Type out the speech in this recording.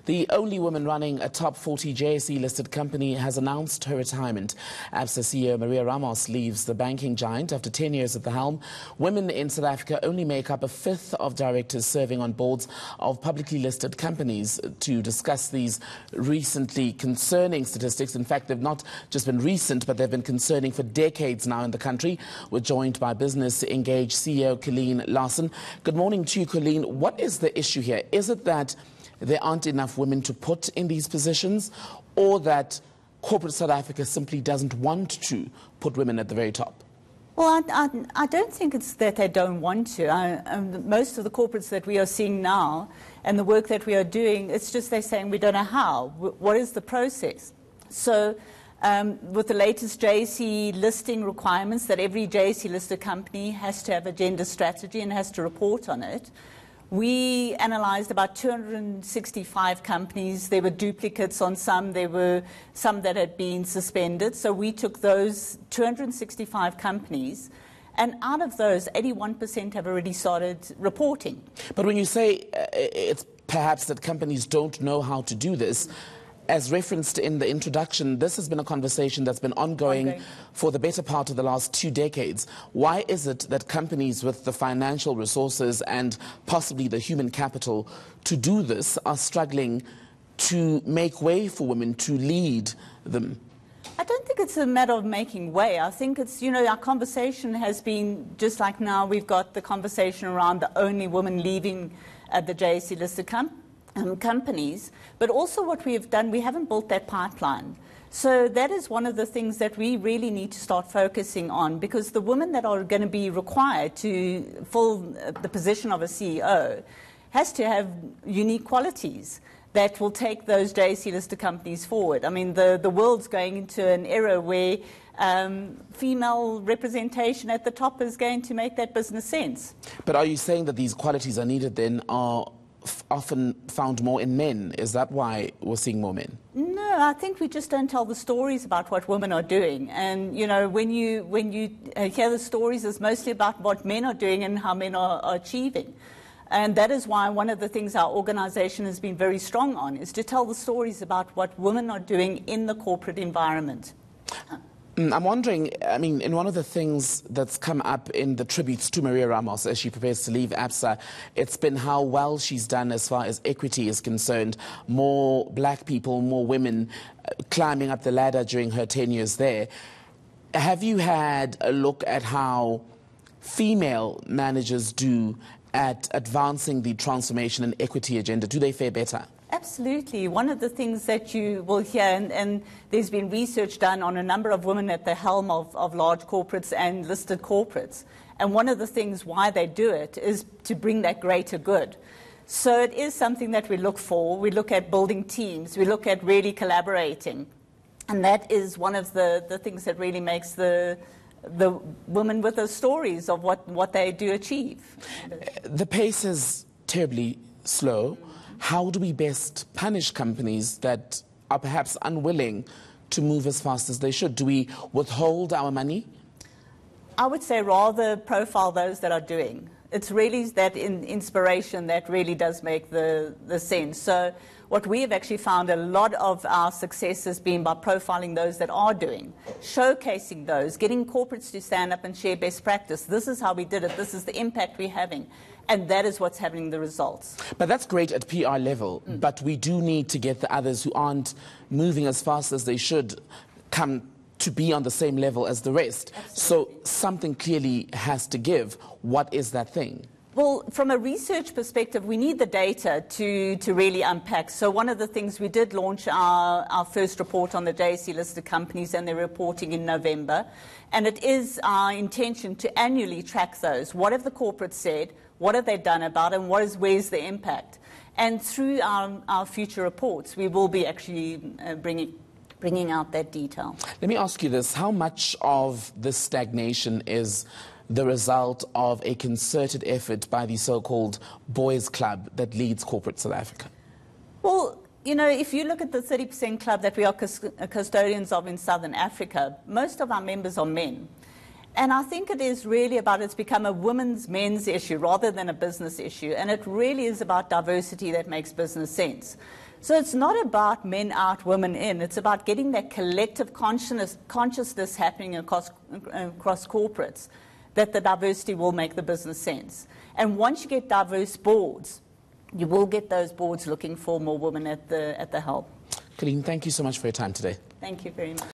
The only woman running a top 40 JSE-listed company has announced her retirement. Absa CEO Ramos leaves the banking giant after 10 years at the helm. Women in South Africa only make up a fifth of directors serving on boards of publicly listed companies. To discuss these recently concerning statistics, in fact, they've not just been recent, but they've been concerning for decades now in the country. We're joined by Business Engage CEO Colleen Larson. Good morning to you, Colleen. What is the issue here? Is it that there aren't enough women to put in these positions, or that corporate South Africa simply doesn't want to put women at the very top? Well, I don't think it's that they don't want to. Most of the corporates that we are seeing now and the work that we are doing, it's just they're saying we don't know how. What is the process? So with the latest JSE listing requirements that every JSE listed company has to have a gender strategy and has to report on it, we analysed about 265 companies. There were duplicates on some. There were some that had been suspended. So we took those 265 companies, and out of those, 81% have already started reporting. But when you say it's perhaps that companies don't know how to do this, as referenced in the introduction, this has been a conversation that's been ongoing for the better part of the last 2 decades. Why is it that companies with the financial resources and possibly the human capital to do this are struggling to make way for women to lead them? I don't think it's a matter of making way. I think it's, our conversation has been, just like now we've got the conversation around the only woman leaving the JSE-listed companies, but also what we have done, we haven't built that pipeline. So that is one of the things that we really need to start focusing on, because the women that are going to be required to fill the position of a CEO has to have unique qualities that will take those JSE-listed companies forward. I mean, the world's going into an era where female representation at the top is going to make that business sense. But are you saying that these qualities are needed then are often found more in men? Is that why we're seeing more men? No, I think we just don't tell the stories about what women are doing. And, when you hear the stories, it's mostly about what men are doing and how men are achieving. And that is why one of the things our organisation has been very strong on is to tell the stories about what women are doing in the corporate environment. I'm wondering, in one of the things that's come up in the tributes to Maria Ramos as she prepares to leave Absa, it's been how well she's done as far as equity is concerned. More black people, more women climbing up the ladder during her 10 years there. Have you had a look at how female managers do at advancing the transformation and equity agenda? Do they fare better? Absolutely. One of the things that you will hear, and there's been research done on a number of women at the helm of large corporates and listed corporates, and one of the things why they do it is to bring that greater good. So it is something that we look for. We look at building teams. We look at really collaborating. And that is one of the things that really makes the women with those stories of what they do achieve. The pace is terribly slow. How do we best punish companies that are perhaps unwilling to move as fast as they should? Do we withhold our money? I would say rather profile those that are doing. It's really that inspiration that really does make the sense. So what we have actually found, a lot of our success has been by profiling those that are doing, showcasing those, getting corporates to stand up and share best practice. This is how we did it. This is the impact we're having. And that is what's having the results. But that's great at PR level. But we do need to get the others who aren't moving as fast as they should come to be on the same level as the rest. Absolutely. So something clearly has to give. What is that thing? Well, from a research perspective, we need the data to really unpack. So one of the things, we did launch our first report on the JSE-listed companies, and they're reporting in November. And it is our intention to annually track those. What have the corporates said? What have they done about it? And where's the impact? And through our future reports, we will be actually bringing out that detail. Let me ask you this. How much of this stagnation is the result of a concerted effort by the so-called boys' club that leads corporate South Africa? Well, if you look at the 30% club that we are custodians of in Southern Africa, most of our members are men. And I think it is really about, it's become a women's, men's issue rather than a business issue. And it really is about diversity that makes business sense. So it's not about men out, women in. It's about getting that collective consciousness happening across corporates, that the diversity will make the business sense. And once you get diverse boards, you will get those boards looking for more women at the helm. Colleen, thank you so much for your time today. Thank you very much.